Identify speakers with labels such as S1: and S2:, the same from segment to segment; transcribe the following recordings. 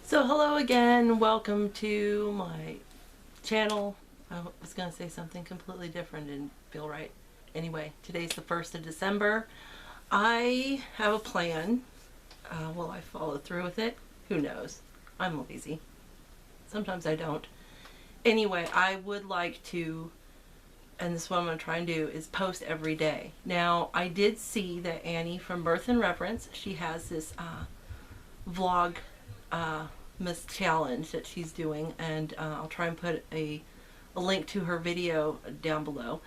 S1: So hello again, welcome to my channel. I was going to say something completely different and feel right. Anyway, today's the 1st of December. I have a plan. Will I follow through with it? Who knows? I'm lazy. Sometimes I don't. Anyway, I would like to, and this is what I'm going to try and do, is post every day. Now, I did see that Annie from Birth and Reverence, she has this vlog Miss challenge that she's doing, and I'll try and put a link to her video down below,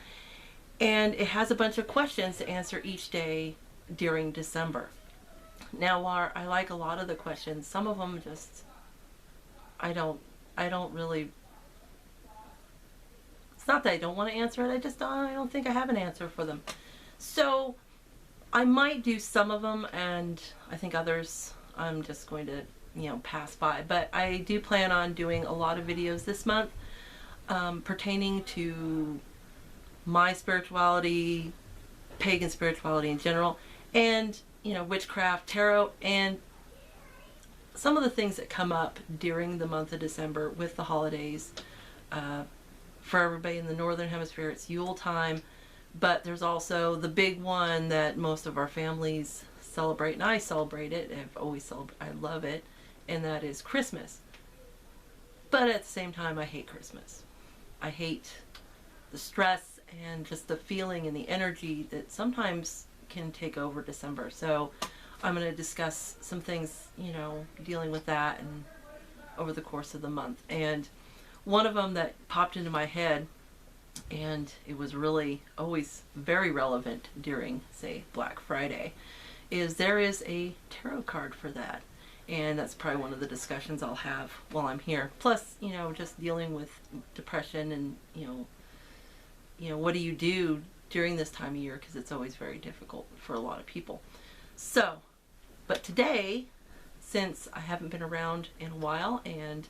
S1: and it has a bunch of questions to answer each day during December. Now, while I like a lot of the questions, some of them just I don't really, it's not that I don't want to answer it, I don't think I have an answer for them. So I might do some of them, and I think others I'm just going to pass by. But I do plan on doing a lot of videos this month pertaining to my spirituality, pagan spirituality in general, and witchcraft, tarot, and some of the things that come up during the month of December with the holidays. For everybody in the northern hemisphere, it's Yule time, but there's also the big one that most of our families celebrate, and I celebrate it. I love it, and that is Christmas. But at the same time, I hate Christmas. I hate the stress and just the feeling and the energy that sometimes can take over December. So I'm going to discuss some things, dealing with that and over the course of the month. And one of them that popped into my head, and it was really always very relevant during, say, Black Friday, is there is a tarot card for that. And that's probably one of the discussions I'll have while I'm here. Plus, just dealing with depression and, what do you do during this time of year? Because it's always very difficult for a lot of people. So, but today, since I haven't been around in a while, and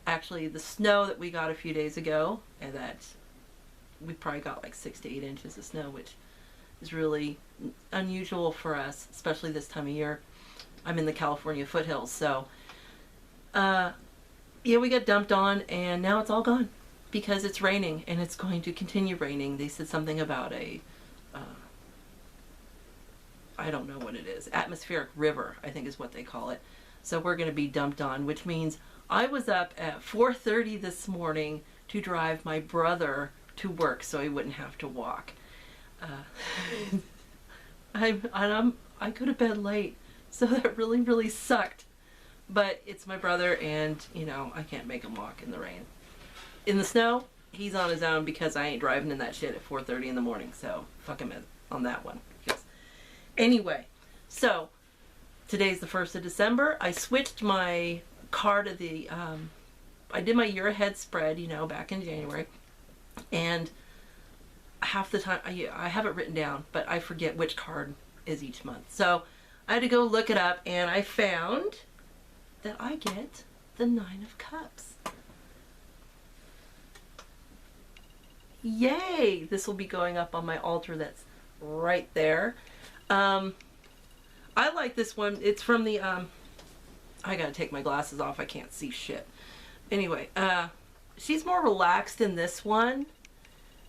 S1: actually the snow that we got a few days ago, and that we probably got like 6 to 8 inches of snow, which is really unusual for us, especially this time of year. I'm in the California foothills, so yeah, we got dumped on, and now it's all gone because it's raining, and it's going to continue raining. They said something about a I don't know what it is, atmospheric river, I think is what they call it. So we're going to be dumped on, which means I was up at 4:30 this morning to drive my brother to work so he wouldn't have to walk. I go to bed late, so that really sucked. But it's my brother, and I can't make him walk in the rain. In the snow, he's on his own because I ain't driving in that shit at 4:30 in the morning. So fuck him on that one. Yes. Anyway, so today's the 1st of December. I switched my card of the I did my year ahead spread, back in January, and half the time I have it written down, but I forget which card is each month. So I had to go look it up, and I found that I get the 9 of Cups. Yay! This will be going up on my altar that's right there. I like this one. It's from the I gotta take my glasses off. I can't see shit. Anyway, she's more relaxed in this one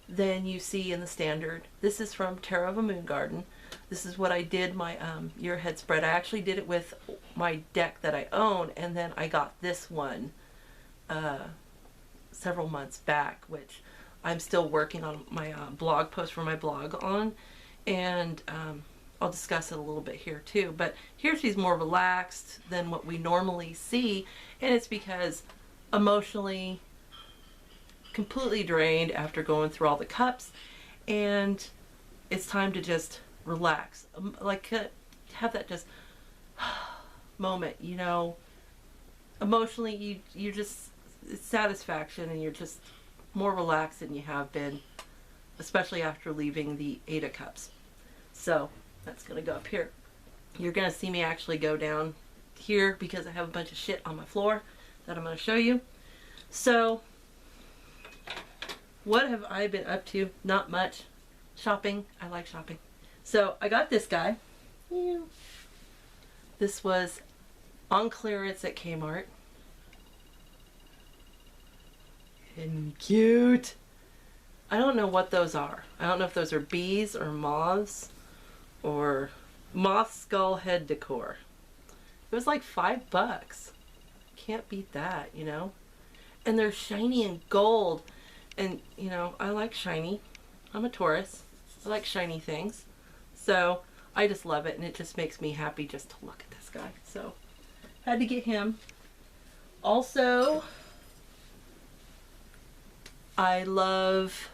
S1: than you see in the standard. This is from Tarot of a Moon Garden. This is what I did my year ahead spread. I actually did it with my deck that I own, and then I got this one several months back, which I'm still working on my blog post for my blog on, and I'll discuss it a little bit here too. But here she's more relaxed than what we normally see, and it's because emotionally completely drained after going through all the cups, and it's time to just relax, like have that just moment, emotionally you just, it's satisfaction, and you're just more relaxed than you have been, especially after leaving the 8 of Cups. So that's gonna go up here. You're gonna see me actually go down here because I have a bunch of shit on my floor that I'm gonna show you. So what have I been up to? Not much. Shopping. I like shopping. So I got this guy. This was on clearance at Kmart. And cute. I don't know what those are. I don't know if those are bees or moths or moth skull head decor. It was like $5. Can't beat that, you know? And they're shiny and gold. And, you know, I like shiny. I'm a Taurus. I like shiny things. So I just love it, and it just makes me happy just to look at this guy. So had to get him. Also, I love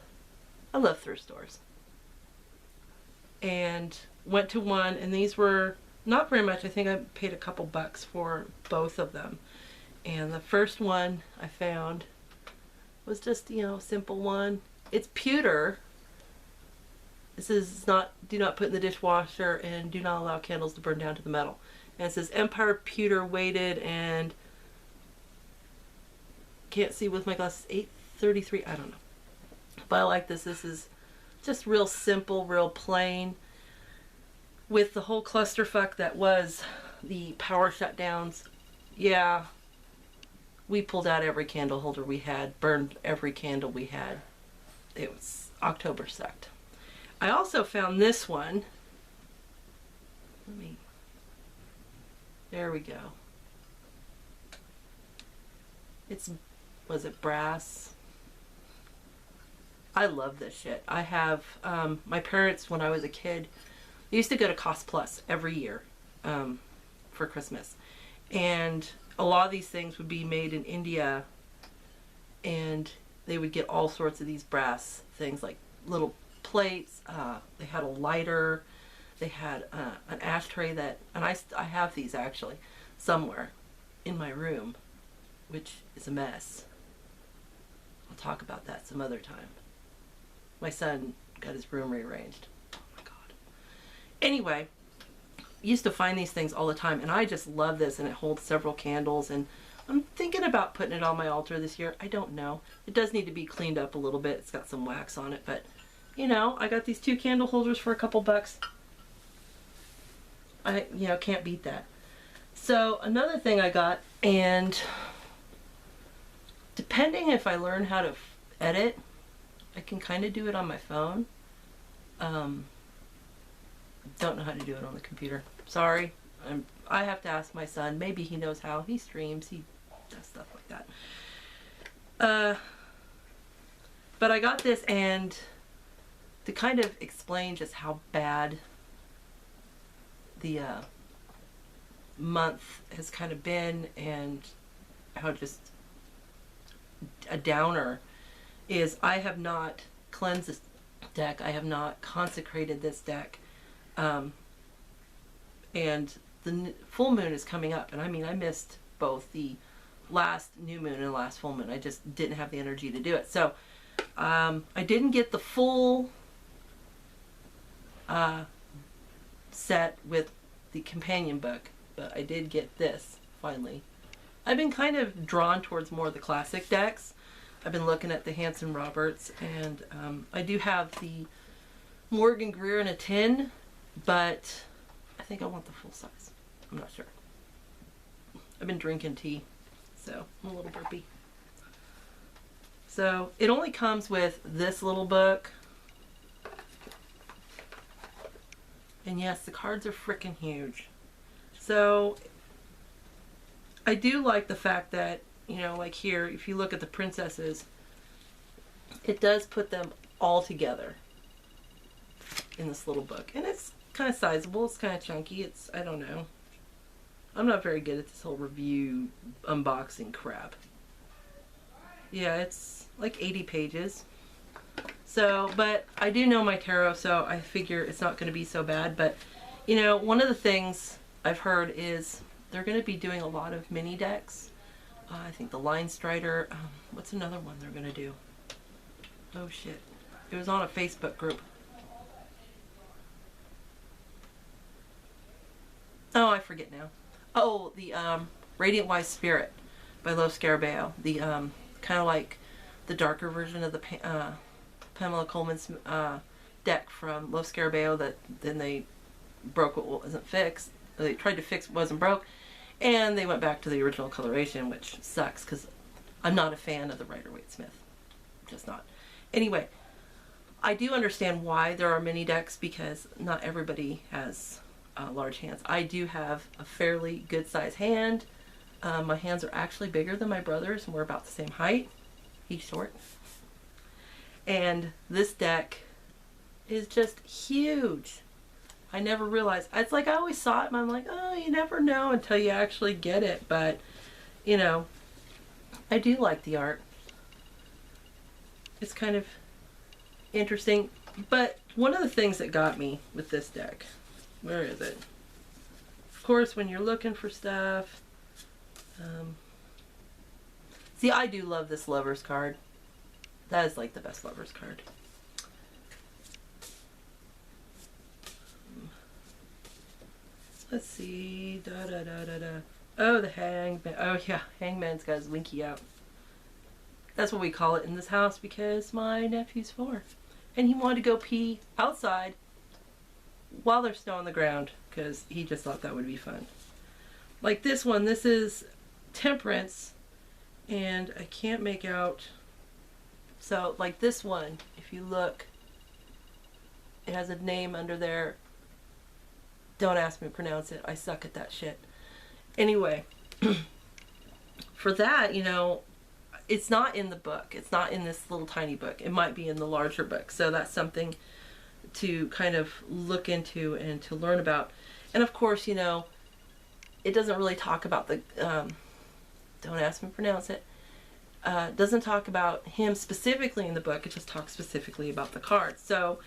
S1: thrift stores. And went to one, and these were not very much. I think I paid a couple bucks for both of them. And the first one I found was just, you know, a simple one. It's pewter. This is not, do not put in the dishwasher and do not allow candles to burn down to the metal. And it says Empire Pewter weighted and can't see with my glasses, 833, I don't know. But I like this. This is just real simple, real plain. With the whole clusterfuck that was the power shutdowns, yeah, we pulled out every candle holder we had, burned every candle we had. It was, October sucked. I also found this one. There we go. It's, was it brass? I love this shit. I have, my parents, when I was a kid, they used to go to Cost Plus every year for Christmas. And a lot of these things would be made in India, and they would get all sorts of these brass things, like little plates. They had a lighter. They had an ashtray that, and I have these actually somewhere in my room, which is a mess. I'll talk about that some other time. My son got his room rearranged. Oh my God. Anyway, used to find these things all the time, and I just love this, and it holds several candles, and I'm thinking about putting it on my altar this year. I don't know. It does need to be cleaned up a little bit. It's got some wax on it, but you know, I got these 2 candle holders for a couple bucks. I, you know, can't beat that. So another thing I got, and depending if I learn how to edit, I can kind of do it on my phone. Don't know how to do it on the computer. Sorry. I have to ask my son. Maybe he knows how. He streams. He does stuff like that. But I got this, and to kind of explain just how bad the month has kind of been, and how just a downer is, I have not cleansed this deck. I have not consecrated this deck. And the full moon is coming up, and I mean, I missed both the last new moon and the last full moon. I just didn't have the energy to do it. So I didn't get the full set with the companion book, but I did get this finally. I've been kind of drawn towards more of the classic decks. I've been looking at the Hanson Roberts, and I do have the Morgan Greer in a tin, but I think I want the full size. I'm not sure. I've been drinking tea, so I'm a little burpy. So it only comes with this little book. And yes, the cards are freaking huge. So I do like the fact that, you know, like here, if you look at the princesses, it does put them all together in this little book. And it's kind of sizable. It's kind of chunky. It's, I don't know. I'm not very good at this whole review unboxing crap. Yeah, it's like 80 pages. So, but I do know my tarot, so I figure it's not going to be so bad. But, you know, one of the things I've heard is they're going to be doing a lot of mini decks. I think the Line Strider. What's another one they're going to do? Oh, shit. It was on a Facebook group. Oh, I forget now. Oh, the Radiant Wise Spirit by Lo Scarabeo. The kind of like the darker version of the Pamela Coleman's deck from Lo Scarabeo that then they broke what wasn't fixed. They tried to fix what wasn't broke, and they went back to the original coloration, which sucks because I'm not a fan of the Rider-Waite-Smith. just not. Anyway, I do understand why there are mini decks, because not everybody has large hands. I do have a fairly good sized hand. My hands are actually bigger than my brother's, and we're about the same height. He's short. And this deck is just huge. I never realized. It's like I always saw it and I'm like, oh, you never know until you actually get it. But, you know, I do like the art. It's kind of interesting. But one of the things that got me with this deck, where is it? Of course, when you're looking for stuff. See, I do love this Lover's card. That is like the best Lover's card. Let's see. Oh, the Hangman. Oh, yeah. Hangman's got his winky out. That's what we call it in this house because my nephew's 4. And he wanted to go pee outside while there's snow on the ground because he just thought that would be fun. Like this one, this is Temperance. And I can't make out. So, like this one, if you look, it has a name under there. Don't ask me to pronounce it. I suck at that shit. Anyway, for that, you know, it's not in the book. It's not in this little tiny book. It might be in the larger book. So that's something to kind of look into and to learn about. And of course, you know, it doesn't really talk about the, don't ask me to pronounce it. Doesn't talk about him specifically in the book. It just talks specifically about the cards. So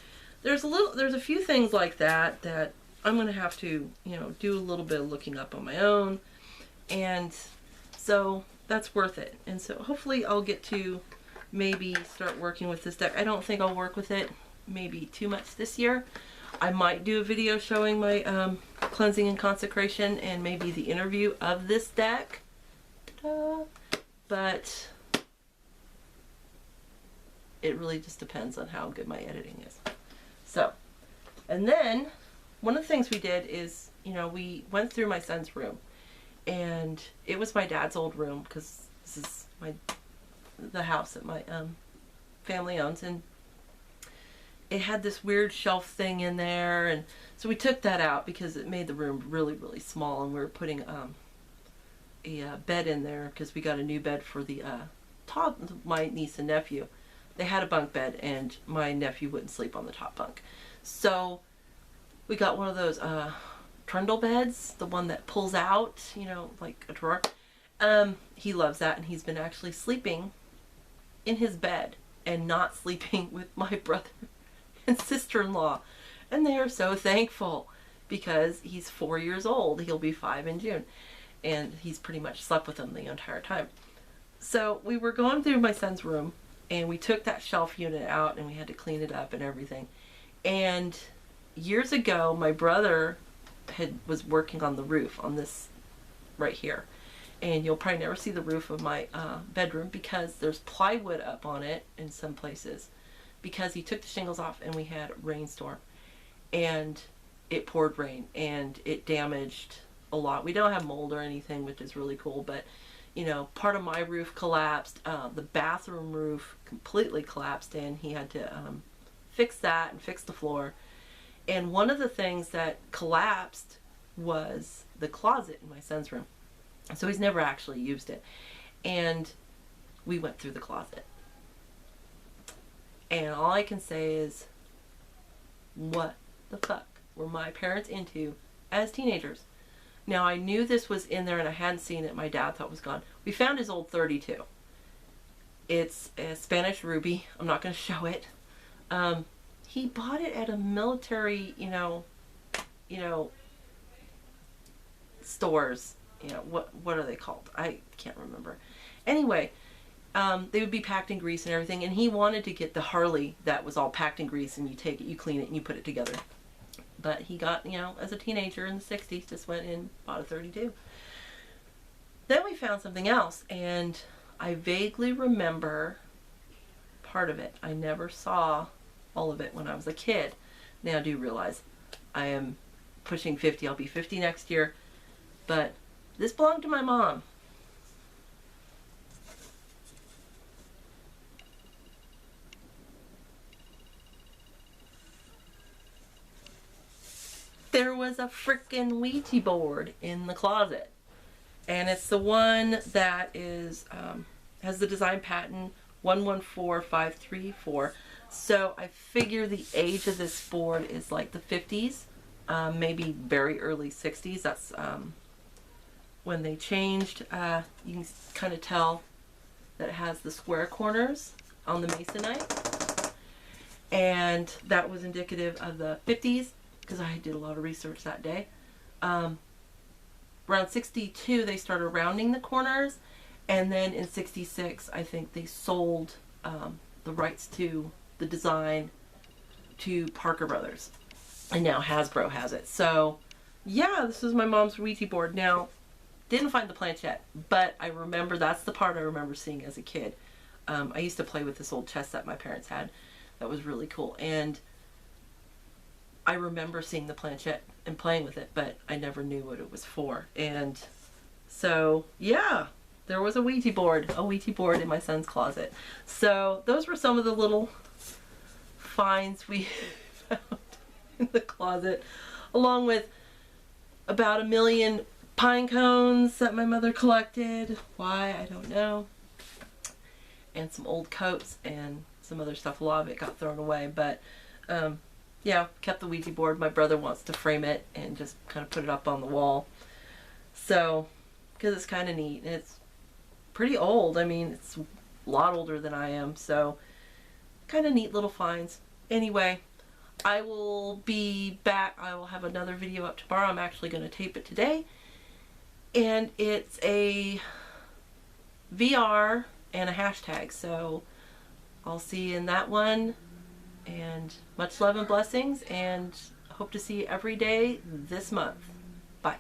S1: there's a few things like that that I'm going to have to, you know, do a little bit of looking up on my own. And so that's worth it. And so hopefully I'll get to maybe start working with this deck. I don't think I'll work with it maybe too much this year. I might do a video showing my cleansing and consecration and maybe the interview of this deck. But it really just depends on how good my editing is. So, and then one of the things we did is, you know, we went through my son's room, and it was my dad's old room because this is the house that my family owns, and it had this weird shelf thing in there, and so we took that out because it made the room really, really small, and we were putting a bed in there because we got a new bed for the my niece and nephew. They had a bunk bed, and my nephew wouldn't sleep on the top bunk. So we got one of those trundle beds, the one that pulls out, you know, like a drawer. He loves that, and he's been actually sleeping in his bed and not sleeping with my brother and sister-in-law. And they are so thankful because he's 4 years old. He'll be 5 in June. And he's pretty much slept with them the entire time. So we were going through my son's room, and we took that shelf unit out, and we had to clean it up and everything. And years ago, my brother was working on the roof on this right here. And you'll probably never see the roof of my bedroom because there's plywood up on it in some places. Because he took the shingles off and we had a rainstorm. And it poured rain and it damaged a lot. We don't have mold or anything, which is really cool, but you know, part of my roof collapsed. The bathroom roof completely collapsed, and he had to fix that and fix the floor. And one of the things that collapsed was the closet in my son's room. So he's never actually used it. And we went through the closet. And all I can say is, what the fuck were my parents into as teenagers? Now, I knew this was in there and I hadn't seen it. My dad thought it was gone. We found his old 32. It's a Spanish ruby. I'm not going to show it. He bought it at a military, you know, stores. You know, what are they called? I can't remember. Anyway, they would be packed in grease and everything. And he wanted to get the Harley that was all packed in grease, and you take it, you clean it, and you put it together. But he got, you know, as a teenager in the 60s, just went and bought a 32. Then we found something else, and I vaguely remember part of it. I never saw all of it when I was a kid. Now I do realize I am pushing 50. I'll be 50 next year. But this belonged to my mom. was a freaking Ouija board in the closet. And it's the one that is, has the design patent 114534. So I figure the age of this board is like the 50s, maybe very early 60s. That's when they changed. You can kind of tell that it has the square corners on the masonite. And that was indicative of the 50s, because I did a lot of research that day. Around 62, they started rounding the corners. And then in 66, I think they sold the rights to the design to Parker Brothers. And now Hasbro has it. So, yeah, this is my mom's Ouija board. Now, didn't find the planchette, but I remember, that's the part I remember seeing as a kid. I used to play with this old chess set my parents had. That was really cool. And I remember seeing the planchette and playing with it, but I never knew what it was for. And so, yeah, there was a Ouija board in my son's closet. So those were some of the little finds we found in the closet, along with about 1 million pine cones that my mother collected. Why, I don't know. And some old coats and some other stuff. A lot of it got thrown away, but yeah, kept the Ouija board. My brother wants to frame it and just kind of put it up on the wall. So, because it's kind of neat. And it's pretty old. I mean, it's a lot older than I am, so kind of neat little finds. Anyway, I will be back. I will have another video up tomorrow. I'm actually going to tape it today. And it's a VR and a hashtag, so I'll see you in that one. And much love and blessings, and hope to see you every day this month. Bye.